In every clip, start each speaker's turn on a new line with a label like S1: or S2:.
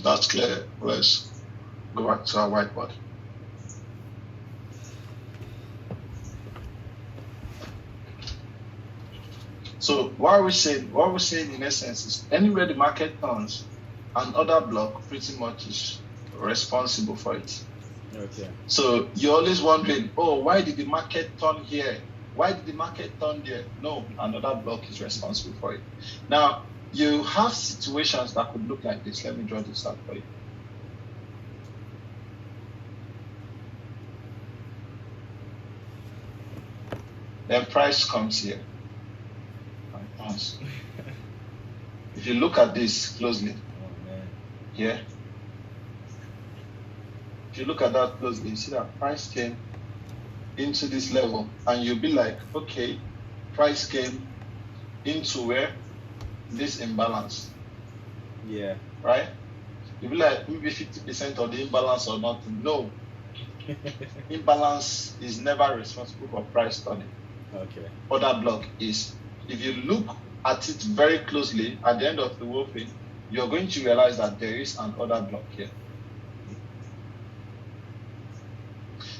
S1: That's clear. Let's go back to our whiteboard. So what we're saying in essence is anywhere the market turns, another block pretty much is responsible for it.
S2: Okay.
S1: So you're always wondering, oh, why did the market turn here? Why did the market turn there? No, another block is responsible for it. Now, you have situations that could look like this. Let me draw this out for you. Then price comes here. If you look at this closely, here, if you look at that closely, you see that price came into this level, and you'll be like, okay, price came into where? This imbalance.
S2: Yeah.
S1: Right? You'll be like, maybe 50% of the imbalance or nothing. No. Imbalance is never responsible for price turning.
S2: Okay.
S1: Other block is. If you look at it very closely at the end of the whole thing, you're going to realize that there is an other block here.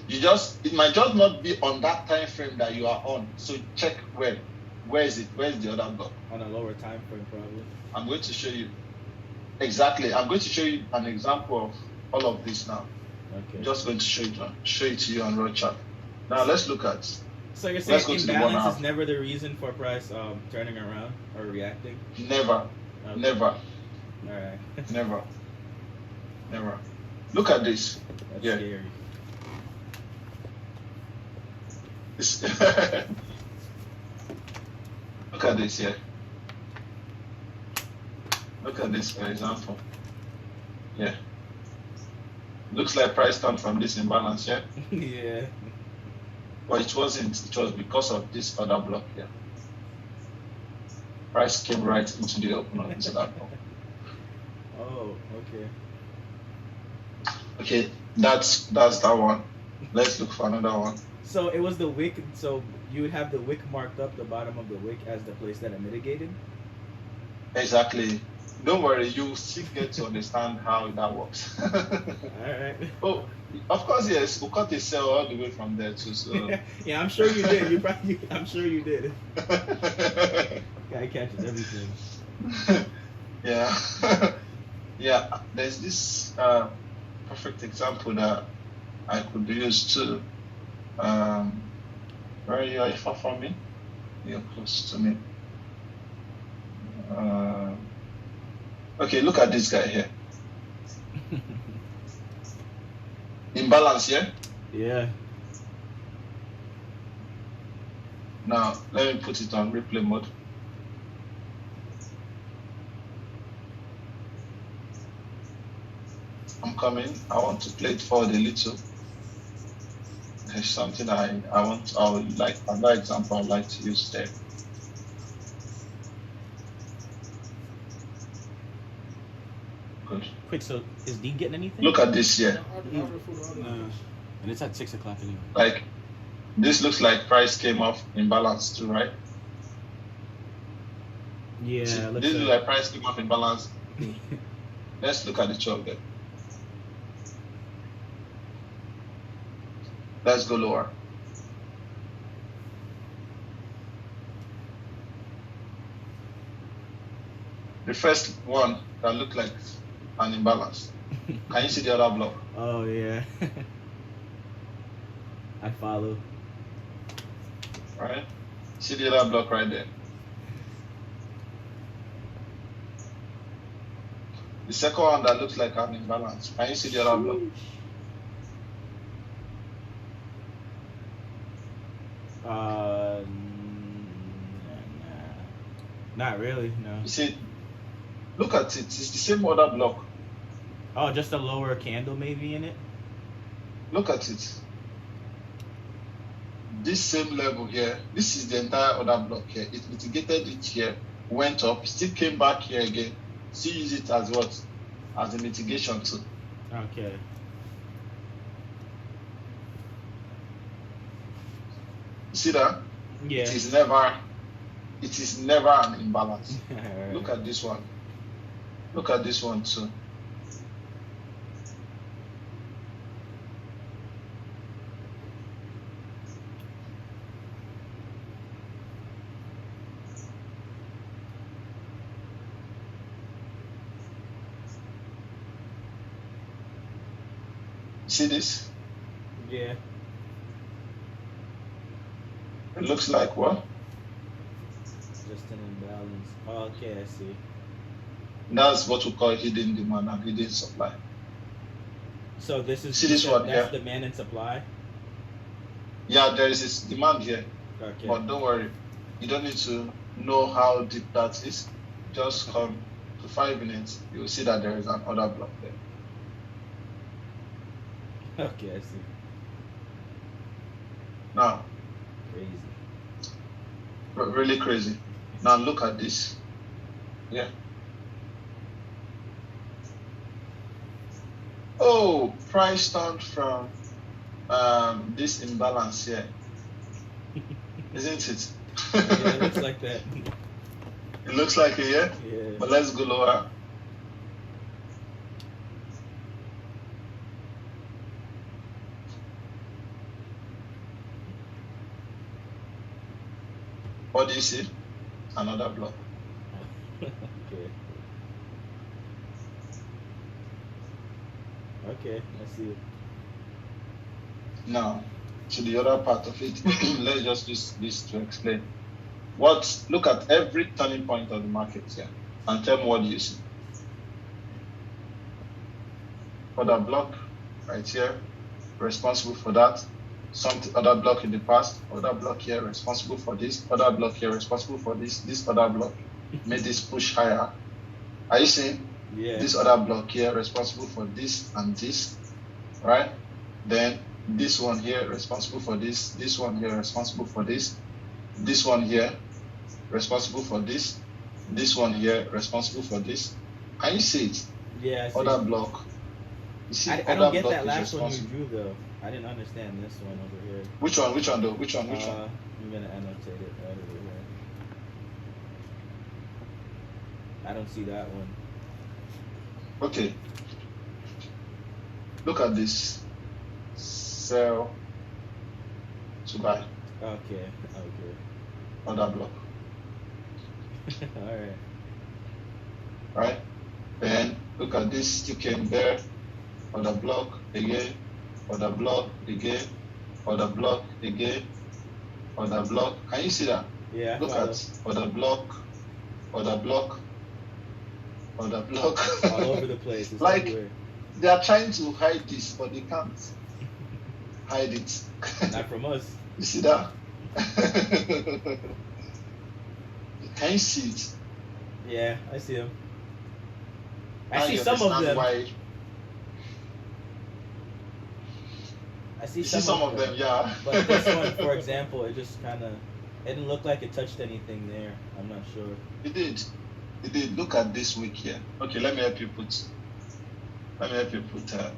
S1: It might just not be on that time frame that you are on. So check where is it? Where is the other block?
S2: On a lower time frame, probably.
S1: I'm going to show you. Exactly. I'm going to show you an example of all of this now.
S2: Okay.
S1: I'm just going to show it to you on raw chart. Now let's look at.
S2: So you're saying imbalance is never the reason for price turning around or reacting?
S1: Never. Okay. Never.
S2: All right.
S1: Never. Look at this.
S2: That's scary.
S1: Look at this here. Look at this, for example. Yeah. Looks like price turned from this imbalance, yeah?
S2: Yeah.
S1: But it wasn't. It was because of this other block here. Price came right into the open of this other block.
S2: Oh, okay.
S1: Okay, that's that one. Let's look for another one.
S2: So it was the wick. So you would have the wick marked up the bottom of the wick as the place that it mitigated?
S1: Exactly. Don't worry, you still get to understand how that works.
S2: Alright.
S1: Oh, of course, yes. We cut a sell all the way from there too. So
S2: yeah, I'm sure you did. I'm sure you did. Guy catches everything.
S1: Yeah. Yeah. There's this perfect example that I could use too. Where are you far from me? You're close to me. Okay, look at this guy here. Imbalance, yeah?
S2: Yeah.
S1: Now, let me put it on replay mode. I'm coming. I want to play it forward a little. There's something another example I'd like to use there. Good.
S2: Quick, so is Dean getting anything?
S1: Look at this here.
S3: No. And it's at 6 o'clock anyway.
S1: Like, this looks like price came off imbalance too, right?
S2: Yeah.
S1: See, this looks like price came off imbalance. Let's look at the chart there. Let's go lower. The first one that looked like an imbalance. Can you see the other block?
S2: Oh yeah. I follow.
S1: Right? See the other block right there. The second one that looks like an imbalance. Can you see the other block?
S2: Not really, no.
S1: You see, look at it. It's the same other block.
S2: Oh, just a lower candle maybe in it?
S1: Look at it. This same level here, this is the entire other block here. It mitigated it here, went up, still came back here again. Still use it as what? As a mitigation too.
S2: Okay.
S1: You see that?
S2: Yeah.
S1: It is never an imbalance.
S2: Right.
S1: Look at this one. Look at this one too. See this?
S2: Yeah.
S1: It looks like what?
S2: Just an imbalance. Oh, okay, I see.
S1: That's what we call hidden demand and hidden supply.
S2: So this is
S1: See this one
S2: that's
S1: here?
S2: demand and supply.
S1: Yeah, there is this demand here,
S2: Okay.
S1: but don't worry. You don't need to know how deep that is. Just come to 5 minutes. You will see that there is another block there.
S2: Okay, I see.
S1: Now,
S2: Crazy.
S1: really crazy. Now look at this. Yeah. Oh, price turned from this imbalance here, isn't it?
S2: Yeah, it looks like that.
S1: It looks like it, yeah?
S2: Yeah.
S1: But let's go lower. What do you see? Another block.
S2: Okay. Okay, I see it.
S1: Now, to the other part of it, let's just use this to explain. Look at every turning point of the market here and tell me what you see. Other block right here, responsible for that. Some other block in the past, other block here responsible for this, other block here responsible for this other block made this push higher. Are you seeing?
S2: Yeah.
S1: This other block here responsible for this and this, right? Then this one here responsible for this one here responsible for this one here responsible for this one here responsible for this. Can you see it?
S2: Yeah, I see.
S1: Other block. You see,
S2: I
S1: other
S2: don't get
S1: block
S2: that
S1: is
S2: last one you
S1: responsible.
S2: drew though. I didn't understand this one over here.
S1: Which one though? Which one?
S2: I'm gonna annotate it right over here. I don't see that one.
S1: Okay. Look at this. Sell to buy.
S2: Okay.
S1: Other block.
S2: Alright.
S1: Right? Then look at this. You came there. Other block again. Other block again. Other block again. Other block. Can you see that?
S2: Yeah.
S1: Look at other block. Other block. Other block.
S2: All over the place. It's
S1: Like
S2: everywhere.
S1: they are trying to hide this, but they can't hide it.
S2: Not from us.
S1: You see that? Can you see it?
S2: Yeah, I see them.
S1: Now
S2: I see
S1: you
S2: some of
S1: understand
S2: them.
S1: why.
S2: I see
S1: You see some of them, yeah.
S2: But this one, for example, it just kind of, it didn't look like it touched anything there. I'm not sure.
S1: It did. It did. Look at this week here. Okay, let me help you put the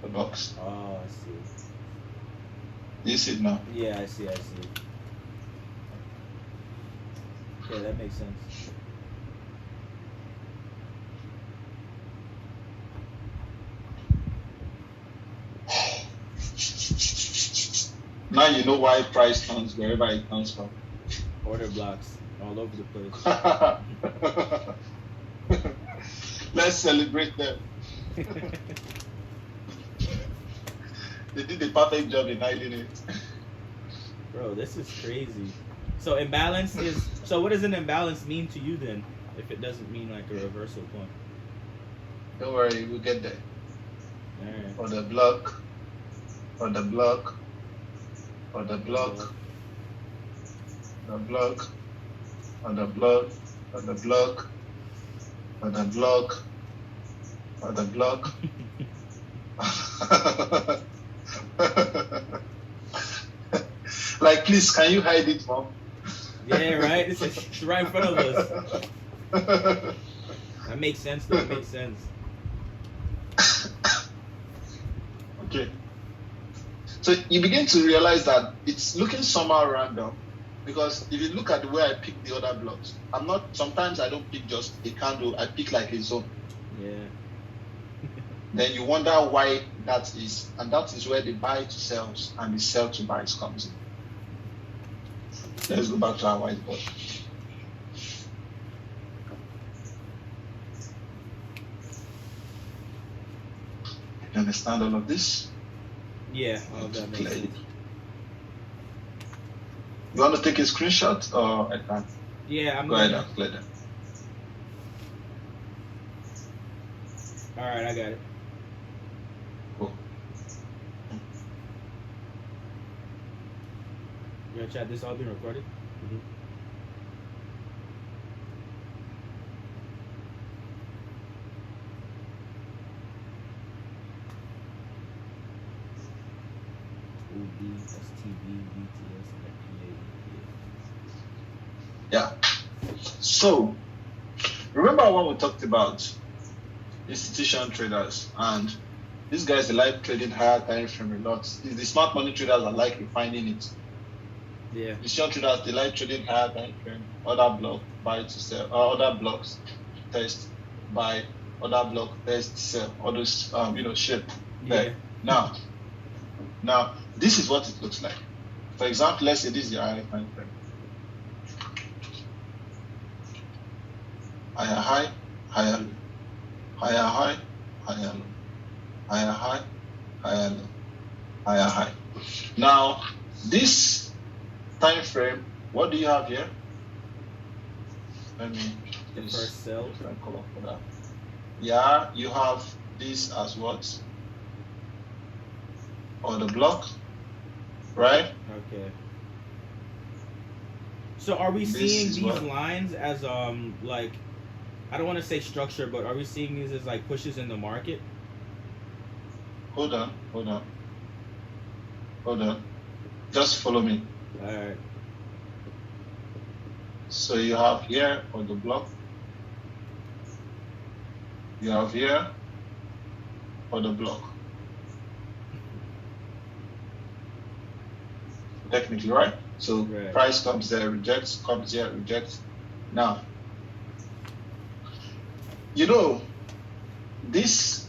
S1: box.
S2: Oh, I see.
S1: You see it now?
S2: Yeah, I see. Yeah, that makes sense.
S1: Now you know why price turns wherever it comes from.
S2: Order blocks all over the place.
S1: Let's celebrate them. They did the perfect job in hiding it.
S2: Bro, this is crazy. So imbalance is, so what does an imbalance mean to you then? If it doesn't mean like a reversal point.
S1: Don't worry, we'll get there.
S2: Alright.
S1: Or the block. Or the block. Or the block. The block. Or the block. Or the block. Or the block. Or the block. Like, please, can you hide it, Mom?
S2: Yeah, right? It's right in front of us. That makes sense, though. It makes sense.
S1: Okay. So you begin to realize that it's looking somehow random, because if you look at the way I pick the other blocks, sometimes I don't pick just a candle, I pick like a zone.
S2: Yeah.
S1: Then you wonder why that is, and that is where the buy to sells and the sell to buys comes in. Let's go back to our whiteboard. You understand all of this?
S2: Yeah, all of that makes
S1: Clear.
S2: sense.
S1: You want to take a screenshot or I can't?
S2: Yeah, I'm
S1: Go ahead
S2: gonna.
S1: and play them.
S2: All right, I got it.
S1: Cool.
S2: Your chat, this all being recorded?
S3: Mhm.
S1: Yeah. So remember when we talked about institutional traders and these guys they like trading higher time frame a lot. It's the smart money traders that like refining it.
S2: Yeah.
S1: Institutional traders they like trading higher time frame, other block, buy to sell, other blocks, test, buy, other block, test, sell, all those shape.
S2: Yeah.
S1: Now this is what it looks like. For example, let's say this is the higher time frame. Higher high, higher low, higher high, higher low, higher high, higher low, higher high. Now this time frame, what do you have here? Let me
S2: The
S1: use
S2: first sell.
S1: different color for that. Yeah, you have this as what? Or the block, right?
S2: Okay. So are we
S1: This
S2: seeing
S1: is
S2: these
S1: what-
S2: lines as like, I don't want to say structure, but are we seeing these as like pushes in the market?
S1: Hold on. Just follow me.
S2: All right.
S1: So you have here on the block. You have here on the block. Technically, right? So
S2: Right.
S1: price comes there, rejects, comes here, rejects. Now, this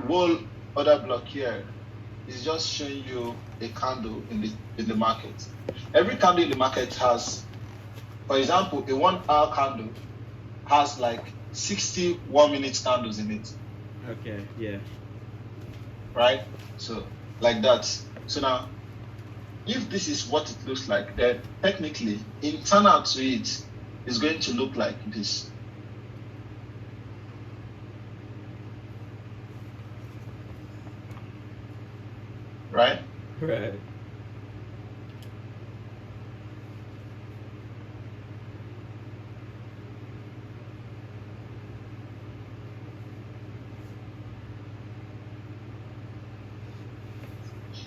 S1: whole other block here is just showing you a candle in the market. Every candle in the market has, for example, a 1 hour candle has like 60 1-minute candles in it,
S2: Okay. Yeah.
S1: right? So like that. So now, if this is what it looks like, then technically internal to it is going to look like this. Right?
S2: Right.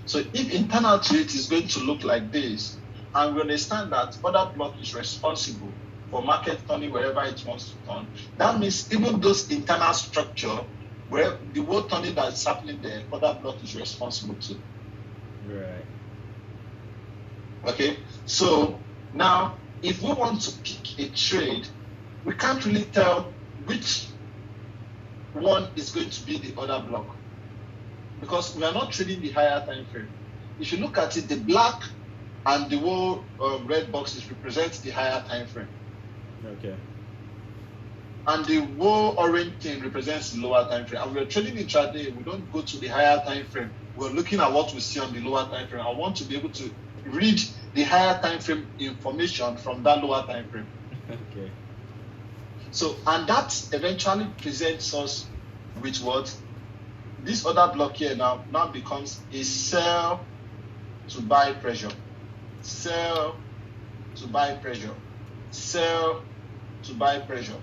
S1: So if internal to it is going to look like this, and we understand that other block is responsible for market turning wherever it wants to turn, that means even those internal structure, where the whole turning that's happening there, other block is responsible too.
S2: Right.
S1: Okay, so now if we want to pick a trade, we can't really tell which one is going to be the other block because we are not trading the higher time frame. If you look at it, the black and the whole red boxes represent the higher time frame,
S2: Okay.
S1: and the whole orange thing represents the lower time frame. And we're trading intraday, we don't go to the higher time frame. We're looking at what we see on the lower time frame. I want to be able to read the higher time frame information from that lower time frame.
S2: Okay.
S1: So, and that eventually presents us with what? This other block here now becomes a sell to buy pressure. Sell to buy pressure. Sell to buy pressure.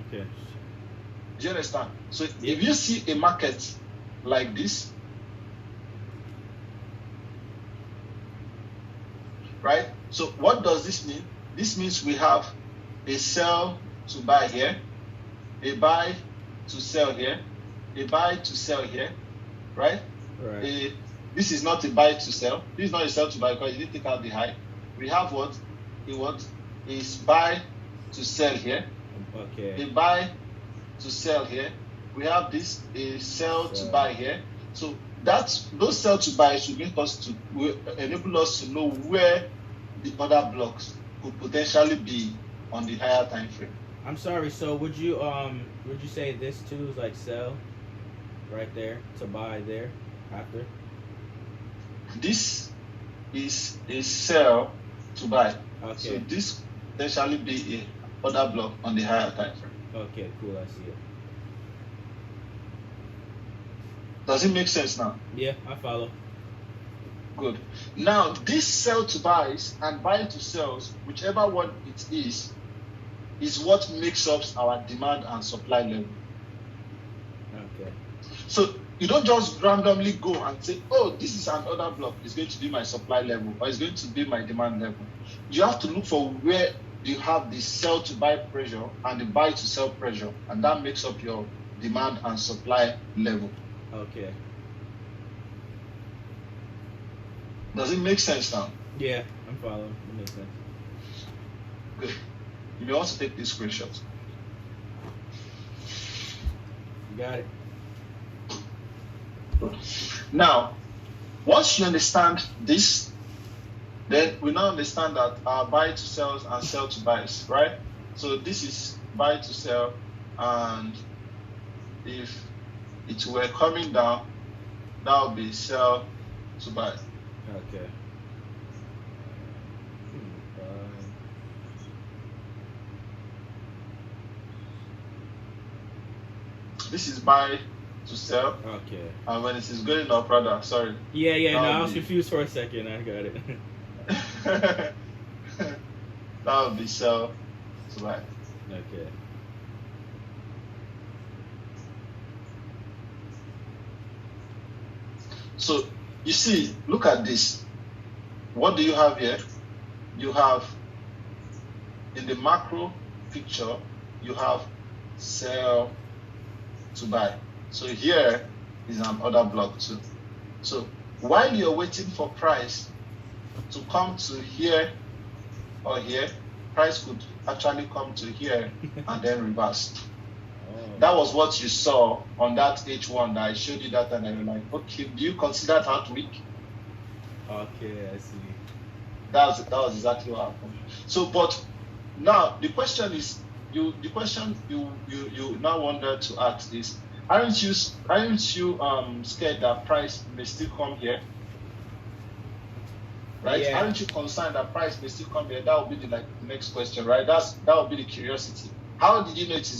S2: Okay.
S1: Do you understand? So
S2: Yeah.
S1: if you see a market like this, right? So what does this mean? This means we have a sell to buy here, a buy to sell here, a buy to sell here, right?
S2: Right.
S1: This is not a buy to sell. This is not a sell to buy because you didn't take out the high. We have what? Is buy to sell here,
S2: Okay.
S1: a buy to sell here. We have this a sell to buy here. So those sell to buy should make us to enable us to know where the other blocks could potentially be on the higher time frame.
S2: I'm sorry. So would you say this too is like sell? right there to buy there after.
S1: This is a sell to buy.
S2: Okay.
S1: So this potentially be a order block on the higher time frame.
S2: Okay, cool. I see it.
S1: Does it make sense now?
S2: Yeah, I follow.
S1: Good. Now this sell to buys and buy to sells, whichever one it is what makes up our demand and supply level.
S2: Okay.
S1: So you don't just randomly go and say, oh, this is an order block, it's going to be my supply level or it's going to be my demand level. You have to look for where you have the sell to buy pressure and the buy to sell pressure, and that makes up your demand and supply level.
S2: Okay.
S1: Does it make sense now?
S2: Yeah, I'm following. It makes sense.
S1: Good. You may also take this screenshot.
S2: You got it.
S1: Now, once you understand this, then we now understand that our buy to sells and sell to buys, right? So this is buy to sell, and if it were coming down, that would be sell to buy.
S2: Okay.
S1: This is buy to sell,
S2: Okay.
S1: and when it is going up, rather, sorry.
S2: Yeah. No,
S1: That
S2: I
S1: would
S2: was
S1: be-
S2: confused for a second. I got it.
S1: That would be sell to buy.
S2: Okay.
S1: So you see, look at this. What do you have here? You have in the macro picture, you have sell to buy. So here is an order block too. So while you're waiting for price to come to here or here, price could actually come to here and then reverse.
S2: Oh.
S1: That was what you saw on that H1 that I showed you that time, and you're like, okay, do you consider that weak?
S2: Okay, I see.
S1: That was exactly what happened. So, but now the question is, you now wonder to ask is, aren't you scared that price may still come here? Right?
S2: Yeah.
S1: Aren't you concerned that price may still come here? That would be the next question, right? That would be the curiosity. How did you know it is